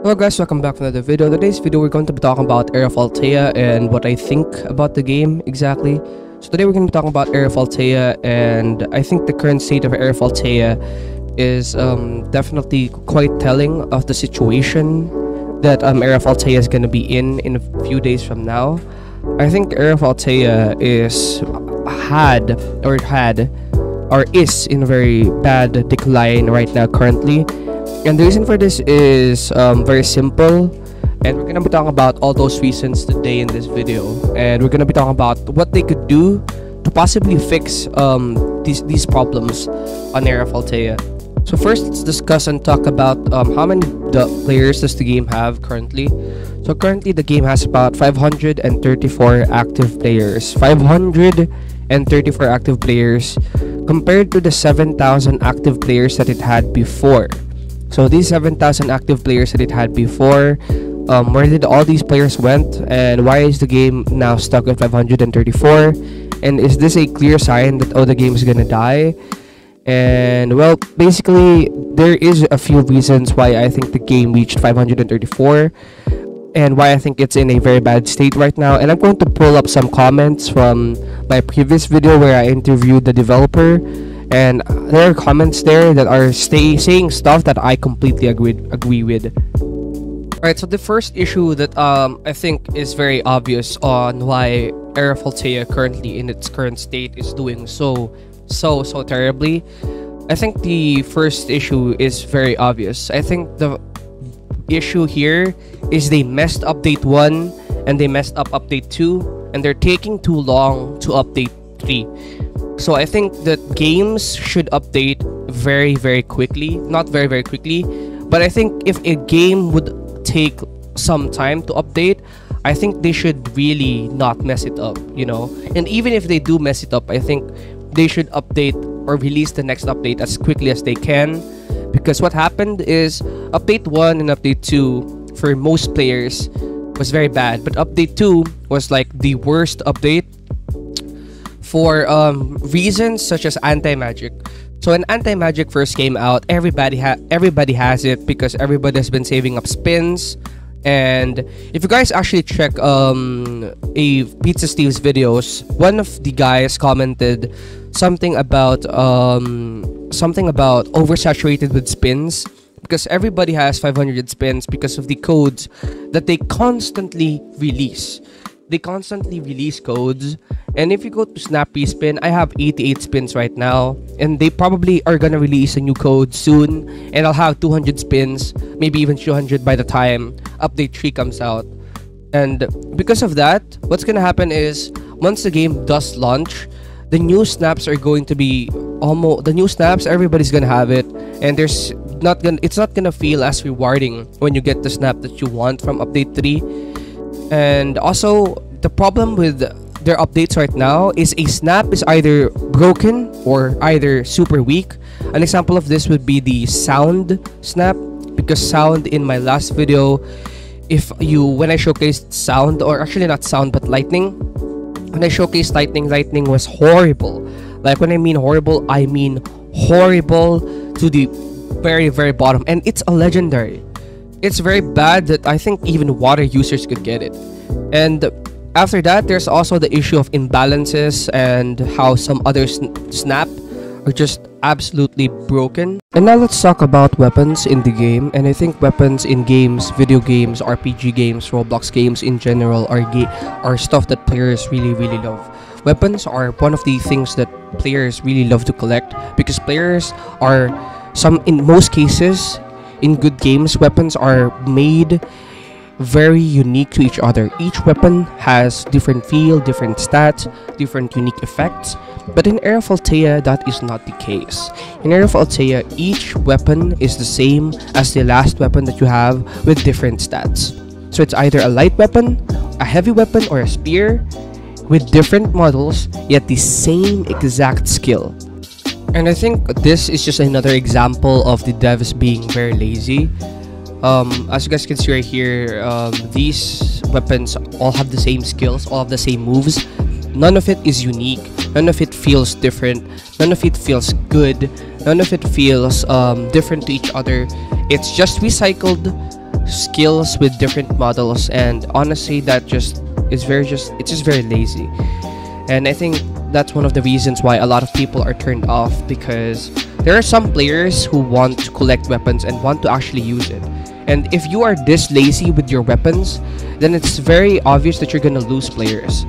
Hello guys, welcome back to another video. Today's video we're going to be talking about Era of Althea and what I think about the game exactly. So today we're going to be talking about Era of Althea, and I think the current state of Era of Althea is definitely quite telling of the situation that Era of Althea is going to be in a few days from now. I think Era of Althea is in a very bad decline right now currently. And the reason for this is very simple, and we're gonna be talking about all those reasons today in this video, and we're gonna be talking about what they could do to possibly fix these problems on Era of Althea. So first, let's discuss and talk about how many players does the game have currently. So currently the game has about 534 active players. 534 active players compared to the 7,000 active players that it had before. So these 7,000 active players that it had before, where did all these players went, and why is the game now stuck at 534? And is this a clear sign that the game is gonna die? And well, basically there is a few reasons why I think the game reached 534 and why I think it's in a very bad state right now. And I'm going to pull up some comments from my previous video where I interviewed the developer, and there are comments there that are saying stuff that I completely agree with. Alright, so the first issue that I think is very obvious on why Era of Althea currently in its current state is doing so terribly. I think the first issue is very obvious. I think the issue here is they messed update 1 and they messed up update 2, and they're taking too long to update 3. So I think that games should update very quickly. Not very quickly, but I think if a game would take some time to update, I think they should really not mess it up, you know. And even if they do mess it up, I think they should update or release the next update as quickly as they can, because what happened is update 1 and update 2 for most players was very bad, but update 2 was like the worst update for reasons such as anti-magic. So when anti-magic first came out, everybody has it because everybody has been saving up spins. And if you guys actually check a Pizza Steve's videos, one of the guys commented something about oversaturated with spins, because everybody has 500 spins because of the codes that they constantly release. They constantly release codes, and if you go to Snappy Spin, I have 88 spins right now, and they probably are gonna release a new code soon, and I'll have 200 spins, maybe even 200 by the time update 3 comes out. And because of that, what's gonna happen is once the game does launch, the new snaps are going to be everybody's gonna have it, and it's not gonna feel as rewarding when you get the snap that you want from update 3. And also, the problem with their updates right now is a snap is either broken or either super weak. An example of this would be the sound snap, because sound in my last video, when I showcased sound, or actually not sound but lightning, when I showcased lightning was horrible. Like, when I mean horrible, I mean horrible to the very bottom, and it's a legendary. It's very bad that I think even water users could get it. And after that, there's also the issue of imbalances and how some other snap are just absolutely broken. And now let's talk about weapons in the game. And I think weapons in games, video games, RPG games, Roblox games in general are stuff that players really love. Weapons are one of the things that players really love to collect, because players are in most cases, in good games, weapons are made very unique to each other. Each weapon has different feel, different stats, different unique effects. But in Era of Althea, that is not the case. In Era of Althea, each weapon is the same as the last weapon that you have, with different stats. So it's either a light weapon, a heavy weapon, or a spear with different models, yet the same exact skill. And I think this is just another example of the devs being very lazy. As you guys can see right here, these weapons all have the same skills, all have the same moves. None of it is unique, none of it feels different, none of it feels good, none of it feels different to each other. It's just recycled skills with different models, and honestly that just is it's just very lazy. And I think that's one of the reasons why a lot of people are turned off, because there are some players who want to collect weapons and want to actually use it. And if you are this lazy with your weapons, then it's very obvious that you're gonna lose players.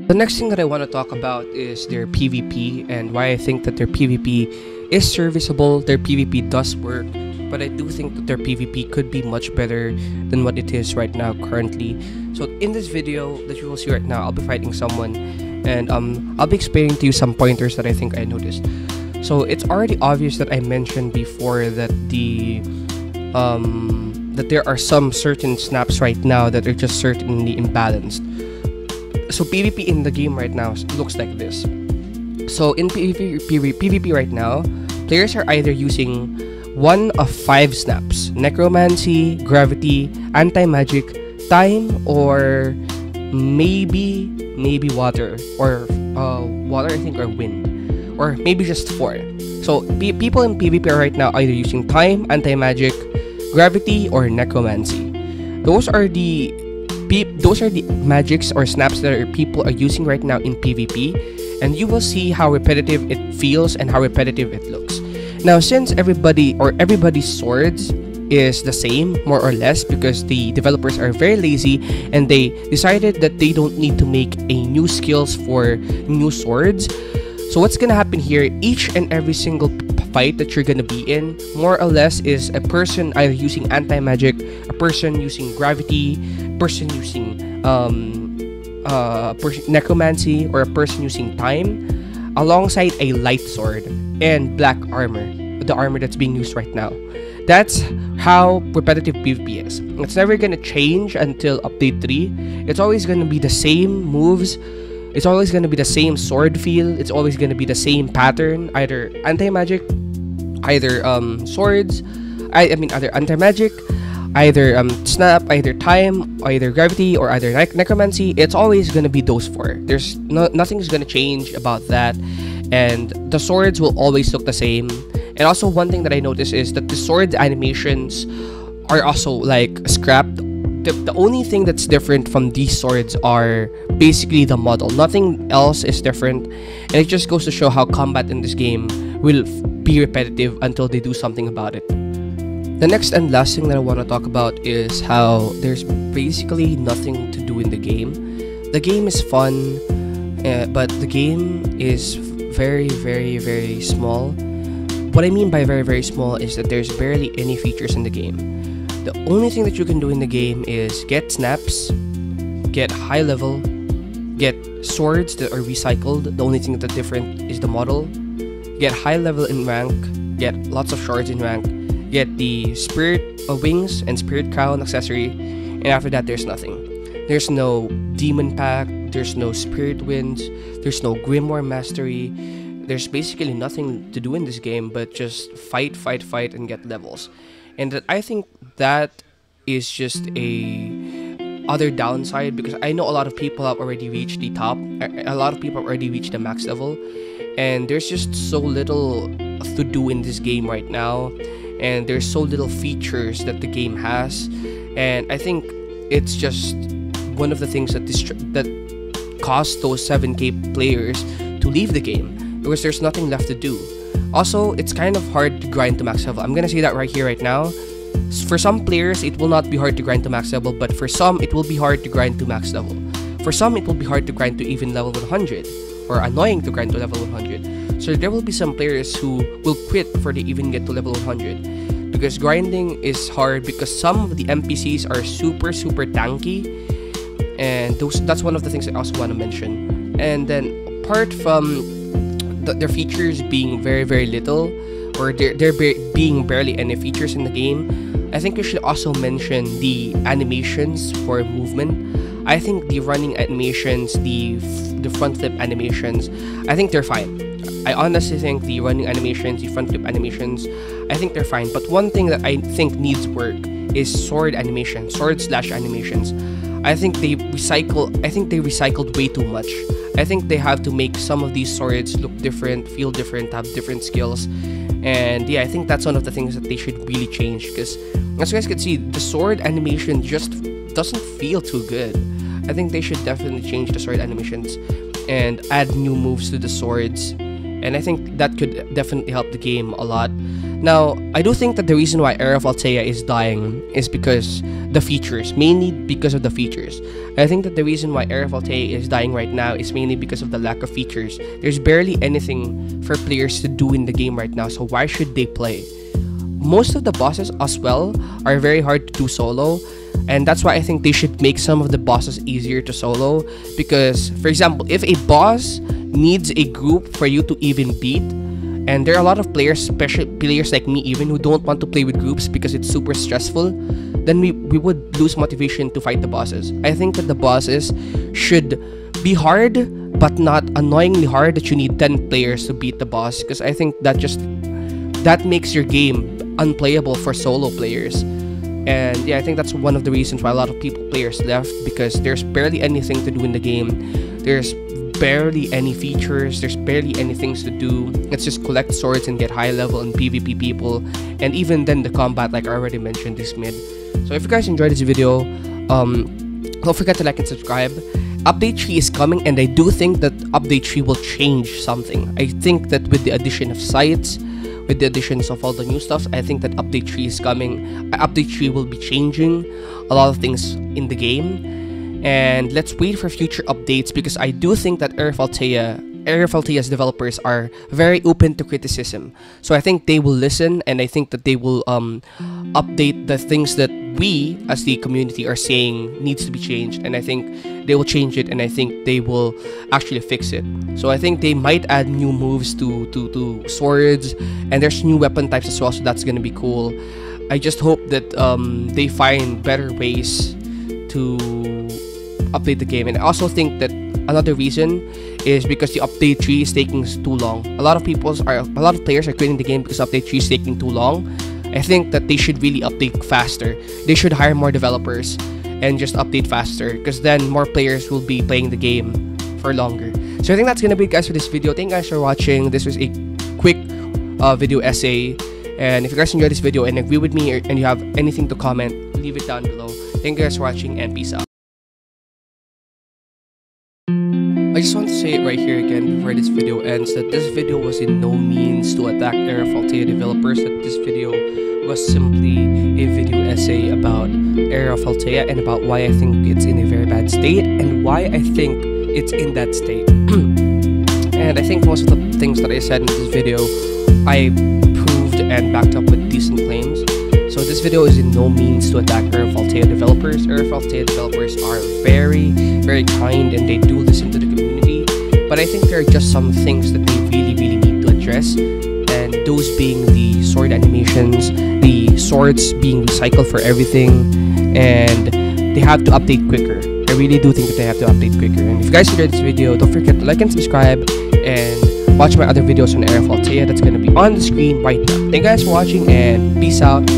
The next thing that I want to talk about is their PvP, and why I think that their PvP is serviceable. Their PvP does work, but I do think that their PvP could be much better than what it is right now currently. So in this video that you will see right now, I'll be fighting someone, and I'll be explaining to you some pointers that I think I noticed. So it's already obvious that I mentioned before that that there are some certain snaps right now that are just certainly imbalanced. So PvP in the game right now looks like this. So in PvP right now, players are either using one of 5 snaps: necromancy, gravity, anti-magic, time, or maybe water, or water I think, or wind, or maybe just 4. So people in PvP right now either using time, anti-magic, gravity, or necromancy. Those are the magics or snaps that people are using right now in PvP, and you will see how repetitive it feels and how repetitive it looks. Now, since everybody's swords is the same, more or less, because the developers are very lazy and they decided that they don't need to make a new skills for new swords. So what's gonna happen here, each and every single fight that you're gonna be in, more or less, is a person either using anti-magic, a person using gravity, a person using necromancy, or a person using time, alongside a light sword and black armor, the armor that's being used right now. That's how repetitive PvP is. It's never gonna change until update 3. It's always gonna be the same moves. It's always gonna be the same sword feel. It's always gonna be the same pattern. Either anti-magic, either swords, either anti-magic, either snap, either time, either gravity, or either necromancy. It's always gonna be those 4. There's nothing's gonna change about that, and the swords will always look the same. And also, one thing that I noticed is that the sword animations are also like scrapped. The only thing that's different from these swords are basically the model. Nothing else is different, and it just goes to show how combat in this game will be repetitive until they do something about it. The next and last thing that I want to talk about is how there's basically nothing to do in the game. The game is fun, but the game is very, very, very small. What I mean by very, very small is that there's barely any features in the game. The only thing that you can do in the game is get snaps, get high level, get swords that are recycled. The only thing that's different is the model. Get high level in rank, get lots of shards in rank, get the spirit wings and spirit crown accessory, and after that there's nothing. There's no demon pack, there's no spirit winds, there's no grimoire mastery. There's basically nothing to do in this game but just fight, and get levels. And I think that is just a other downside, because I know a lot of people have already reached the top. A lot of people have already reached the max level, and there's just so little to do in this game right now, and there's so little features that the game has, and I think it's just one of the things that caused those 7K players to leave the game, because there's nothing left to do. Also, it's kind of hard to grind to max level. I'm gonna say that right here, right now. For some players, it will not be hard to grind to max level, but for some, it will be hard to grind to max level. For some, it will be hard to grind to even level 100, or annoying to grind to level 100. So there will be some players who will quit before they even get to level 100, because grinding is hard, because some of the NPCs are super tanky, and that's one of the things I also want to mention. And then apart from their features being very little, or there being barely any features in the game, I think we should also mention the animations for movement. I think the running animations, the front flip animations, I think they're fine. I honestly think the running animations, the front flip animations, I think they're fine. But one thing that I think needs work is sword animation, sword/animations. I think they recycled way too much. I think they have to make some of these swords look different, feel different, have different skills. And yeah, I think that's one of the things that they should really change, because as you guys can see, the sword animation just doesn't feel too good. I think they should definitely change the sword animations and add new moves to the swords, and I think that could definitely help the game a lot. Now, I do think that the reason why Era of Althea is dying is because the features, mainly because of the features. I think that the reason why Era of Althea is dying right now is mainly because of the lack of features. There's barely anything for players to do in the game right now, so why should they play? Most of the bosses as well are very hard to do solo, and that's why I think they should make some of the bosses easier to solo. Because, for example, if a boss needs a group for you to even beat, and there are a lot of players, especially players like me even, who don't want to play with groups because it's super stressful, then we would lose motivation to fight the bosses. I think that the bosses should be hard, but not annoyingly hard that you need 10 players to beat the boss, because I think that makes your game unplayable for solo players. And yeah, I think that's one of the reasons why a lot of players left, because there's barely anything to do in the game. There's barely any features, there's barely any things to do. Let's just collect swords and get high level and PvP people, and even then the combat, like I already mentioned, is mid. So if you guys enjoyed this video, don't forget to like and subscribe. Update 3 is coming, and I do think that Update 3 will change something. I think that with the addition of sites, with the additions of all the new stuff, I think that Update 3 is coming. Update 3 will be changing a lot of things in the game. And let's wait for future updates, because I do think that Era of Althea's developers are very open to criticism. So I think they will listen, and I think that they will update the things that we as the community are saying needs to be changed, and I think they will change it, and I think they will actually fix it. So I think they might add new moves to swords, and there's new weapon types as well, so that's gonna be cool. I just hope that they find better ways to update the game. And I also think that another reason is because the Update 3 is taking too long. A lot of players are quitting the game because Update 3 is taking too long. I think that they should really update faster. They should hire more developers and just update faster, because then more players will be playing the game for longer. So I think that's gonna be it, guys, for this video. Thank you guys for watching. This was a quick video essay, and if you guys enjoyed this video and agree with me, and you have anything to comment, leave it down below. Thank you guys for watching, and peace out. I just want to say it right here again before this video ends, that this video was in no means to attack Era of Althea Developers, that this video was simply a video essay about Era of Althea and about why I think it's in a very bad state and why I think it's in that state. And I think most of the things that I said in this video, I proved and backed up with decent claims. So this video is in no means to attack Era of Althea Developers. Era of Althea Developers are very, very kind, and they do listen to the community. But I think there are just some things that they really, really need to address. And those being the sword animations, the swords being recycled for everything, and they have to update quicker. I really do think that they have to update quicker. And if you guys enjoyed this video, don't forget to like and subscribe, and watch my other videos on Era of Althea that's going to be on the screen right now. Thank you guys for watching, and peace out.